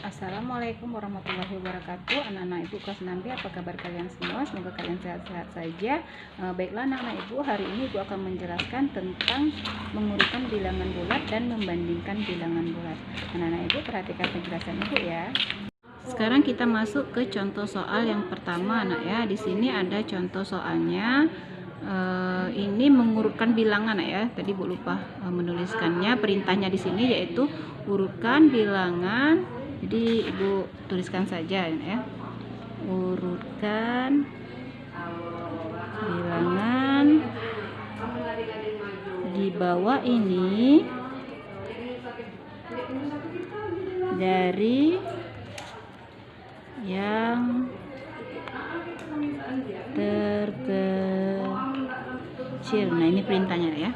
Assalamualaikum warahmatullahi wabarakatuh. Anak-anak ibu kelas 6B, apa kabar kalian semua? Semoga kalian sehat-sehat saja. Baiklah anak-anak ibu, hari ini ibu akan menjelaskan tentang mengurutkan bilangan bulat dan membandingkan bilangan bulat. Anak-anak ibu perhatikan penjelasan ibu ya. Sekarang kita masuk ke contoh soal yang pertama anak ya. Di sini ada contoh soalnya. Ini mengurutkan bilangan ya. Tadi ibu lupa menuliskannya. Perintahnya di sini yaitu urutkan bilangan. Jadi ibu tuliskan saja ya. Urutkan bilangan di bawah ini dari yang terkecil. Nah, ini perintahnya ya.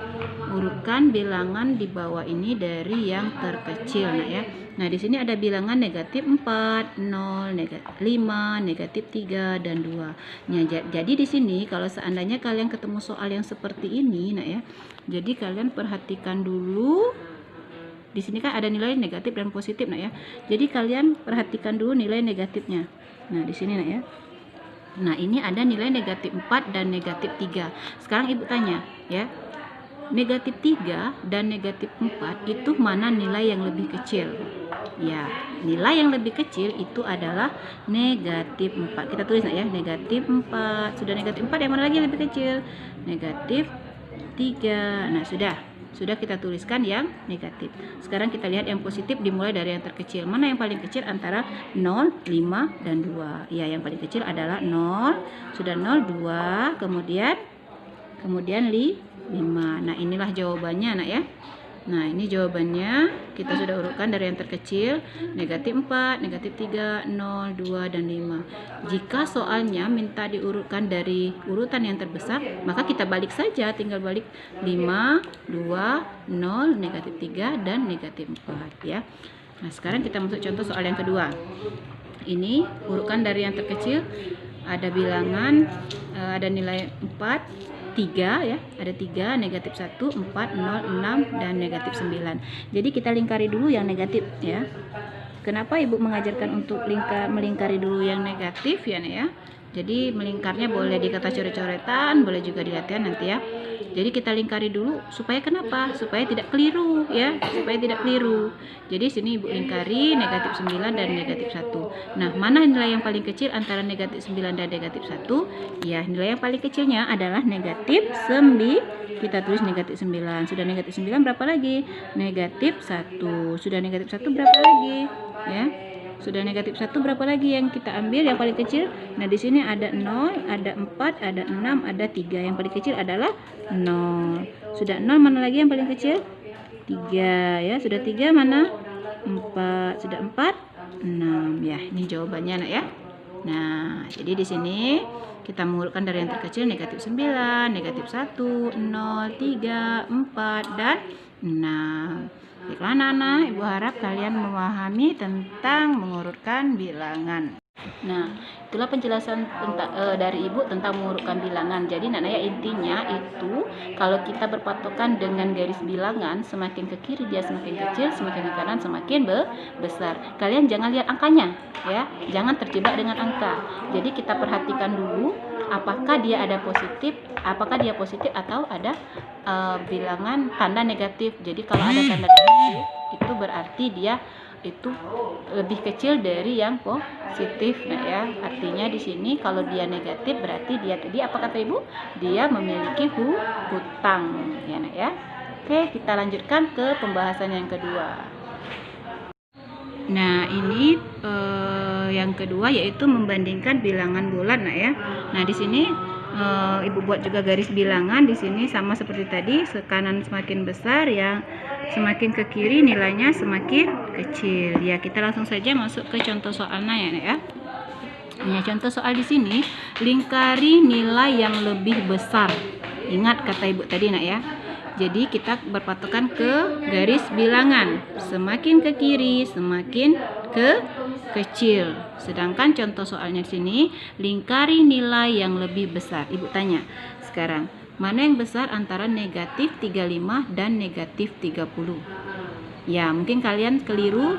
Urutkan bilangan di bawah ini dari yang terkecil nah ya. Nah, di sini ada bilangan negatif 4, 0, negatif 5, negatif 3 dan 2. Nah, jadi di sini kalau seandainya kalian ketemu soal yang seperti ini nah ya. Jadi kalian perhatikan dulu. Di sini kan ada nilai negatif dan positif nah ya. Jadi kalian perhatikan dulu nilai negatifnya. Nah, di sini nah ya. Nah, ini ada nilai negatif 4 dan negatif 3. Sekarang ibu tanya ya. Negatif 3 dan negatif 4 itu mana nilai yang lebih kecil? Ya, nilai yang lebih kecil itu adalah negatif 4. Kita tulis ya, negatif 4. Sudah negatif 4, yang mana lagi yang lebih kecil? Negatif 3. Nah, sudah kita tuliskan yang negatif. Sekarang kita lihat yang positif dimulai dari yang terkecil. Mana yang paling kecil antara 0, 5, dan 2? Ya, yang paling kecil adalah 0. Sudah 0, 2, kemudian 5. Nah, inilah jawabannya anak ya. Nah, ini jawabannya. Kita sudah urutkan dari yang terkecil, negatif 4, negatif 3, 0, 2, dan 5. Jika soalnya minta diurutkan dari urutan yang terbesar, maka kita balik saja, tinggal balik 5, 2, 0, negatif 3, dan negatif 4 ya. Nah, sekarang kita masuk contoh soal yang kedua. Ini urutkan dari yang terkecil, ada bilangan ada nilai 4, 3 ya, ada 3, negatif 1, 4, 0, 6, dan negatif 9. Jadi kita lingkari dulu yang negatif ya. Kenapa ibu mengajarkan untuk melingkari dulu yang negatif ya nih ya. Jadi melingkarnya boleh di kertas coret-coretan, boleh juga di latihan nanti ya. Jadi kita lingkari dulu supaya kenapa? Supaya tidak keliru ya, supaya tidak keliru. Jadi sini ibu lingkari negatif 9 dan negatif 1. Nah, mana nilai yang paling kecil antara negatif 9 dan negatif 1? Ya, nilai yang paling kecilnya adalah negatif 9. Kita tulis negatif 9. Sudah negatif 9 berapa lagi? Negatif 1. Sudah negatif 1 berapa lagi? Ya. Sudah negatif 1 berapa lagi yang kita ambil yang paling kecil? Nah, di sini ada 0, ada 4, ada 6, ada 3. Yang paling kecil adalah 0. Sudah 0, mana lagi yang paling kecil? 3 ya. Sudah 3 mana? 4. Sudah 4, 6. Ya, ini jawabannya nak ya. Nah, jadi di sini kita mengurutkan dari yang terkecil negatif 9, negatif 1, 0, 3, 4, dan 6. Baiklah anak-anak, ibu harap kalian memahami tentang mengurutkan bilangan. Nah, itulah penjelasan dari ibu tentang mengurutkan bilangan. Jadi ya, intinya itu kalau kita berpatokan dengan garis bilangan, semakin ke kiri dia semakin kecil, semakin ke kanan semakin besar. Kalian jangan lihat angkanya ya, jangan terjebak dengan angka. Jadi kita perhatikan dulu apakah dia positif atau ada bilangan tanda negatif. Jadi kalau ada tanda negatif itu berarti dia itu lebih kecil dari yang positif nah ya. Artinya di sini kalau dia negatif berarti dia tadi apa kata ibu? Dia memiliki hutang ya nah ya. Oke, kita lanjutkan ke pembahasan yang kedua. Nah, ini yang kedua yaitu membandingkan bilangan bulat nah ya. Nah, di sini ibu buat juga garis bilangan di sini sama seperti tadi, ke kanan semakin besar, yang semakin ke kiri nilainya semakin kecil. Ya, kita langsung saja masuk ke contoh soalnya ya. Nah, contoh soal di sini lingkari nilai yang lebih besar. Ingat kata ibu tadi nak ya. Jadi kita berpatokan ke garis bilangan. Semakin ke kiri, semakin ke kecil. Sedangkan contoh soalnya di sini, lingkari nilai yang lebih besar. Ibu tanya, sekarang, mana yang besar antara negatif 35 dan negatif 30? Ya, mungkin kalian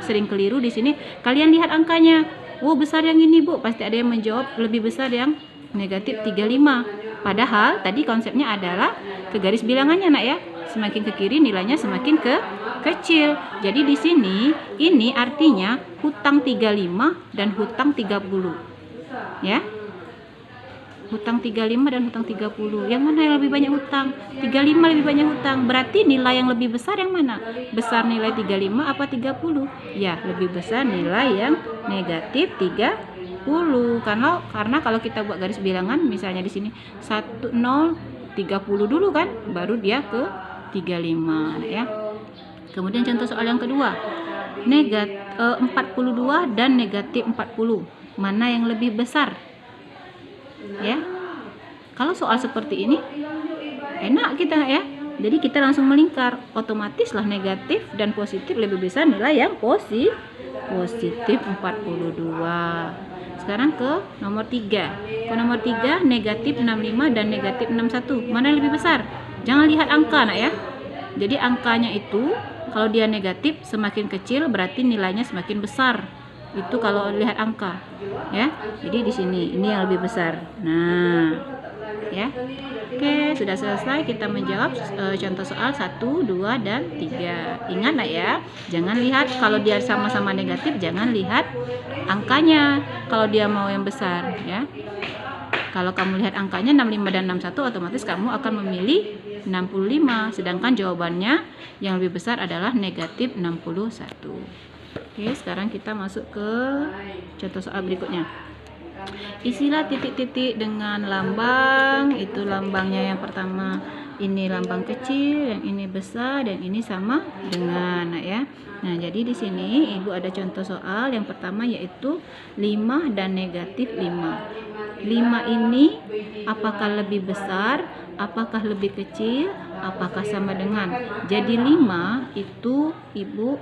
sering keliru di sini. Kalian lihat angkanya. Oh, besar yang ini, Bu. Pasti ada yang menjawab lebih besar yang negatif 35. Padahal tadi konsepnya adalah ke garis bilangannya, Nak ya. Semakin ke kiri nilainya semakin kecil. Jadi di sini ini artinya hutang 35 dan hutang 30. Ya. Hutang 35 dan hutang 30. Yang mana yang lebih banyak hutang? 35 lebih banyak hutang. Berarti nilai yang lebih besar yang mana? Besar nilai 35 apa 30? Ya, lebih besar nilai yang negatif 30. Karena kalau kita buat garis bilangan, misalnya di sini 1 0 30 dulu kan, baru dia ke 35 ya. Kemudian contoh soal yang kedua. 42 dan negatif 40. Mana yang lebih besar? Ya, kalau soal seperti ini enak kita ya, jadi kita langsung melingkar, otomatis lah negatif dan positif lebih besar nilai yang positif 42. Sekarang ke nomor 3, negatif 65 dan negatif 61, mana yang lebih besar? Jangan lihat angka nak ya, jadi angkanya itu kalau dia negatif semakin kecil berarti nilainya semakin besar. Itu kalau lihat angka ya. Jadi di sini ini yang lebih besar. Nah, ya. Oke, sudah selesai kita menjawab contoh soal 1, 2 dan 3. Ingat nak ya, jangan lihat kalau dia sama-sama negatif, jangan lihat angkanya kalau dia mau yang besar ya. Kalau kamu lihat angkanya 65 dan 61, otomatis kamu akan memilih 65, sedangkan jawabannya yang lebih besar adalah negatif 61. Oke, sekarang kita masuk ke contoh soal berikutnya. Isilah titik-titik dengan lambang. Itu lambangnya yang pertama ini lambang kecil, yang ini besar, dan ini sama dengan ya. Nah, jadi di sini Ibu ada contoh soal yang pertama yaitu 5 dan negatif 5. 5 ini apakah lebih besar, apakah lebih kecil, apakah sama dengan. Jadi 5 itu Ibu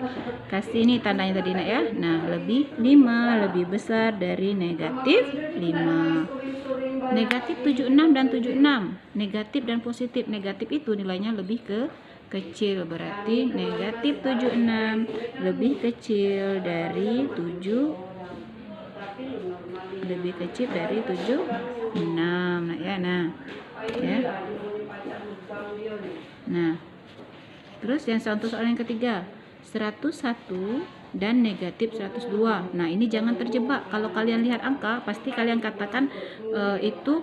kasih ini tandanya tadi nak ya. Nah, 5 lebih besar dari negatif 5. Negatif 76 dan 76, negatif dan positif. Negatif itu nilainya lebih kecil, berarti negatif 76 lebih kecil dari 76. Nah ya, nah terus yang contoh soal yang ketiga, 101 dan negatif 102. Nah, ini jangan terjebak. Kalau kalian lihat angka, pasti kalian katakan itu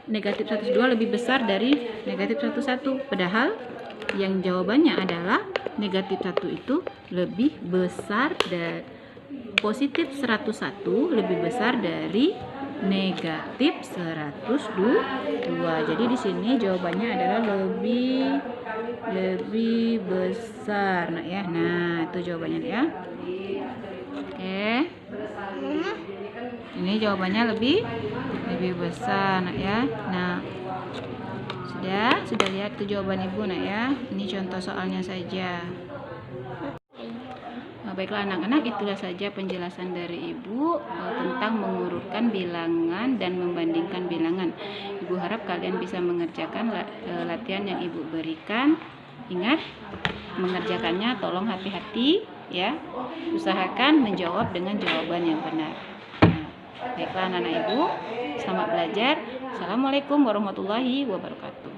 negatif 102 lebih besar dari negatif 101. Padahal yang jawabannya adalah negatif 1 itu lebih besar dari positif 101 lebih besar dari negatif 102. Jadi di sini jawabannya adalah lebih besar nak ya. Nah, itu jawabannya ya. Oke. Ini jawabannya lebih besar nak ya. Nah, sudah lihat tuh jawaban Ibu nak ya. Ini contoh soalnya saja. Baiklah anak-anak, itulah saja penjelasan dari Ibu tentang mengurutkan bilangan dan membandingkan bilangan. Ibu harap kalian bisa mengerjakan latihan yang Ibu berikan. Ingat, mengerjakannya tolong hati-hati ya. Usahakan menjawab dengan jawaban yang benar. Nah, baiklah anak-anak Ibu, selamat belajar. Assalamualaikum warahmatullahi wabarakatuh.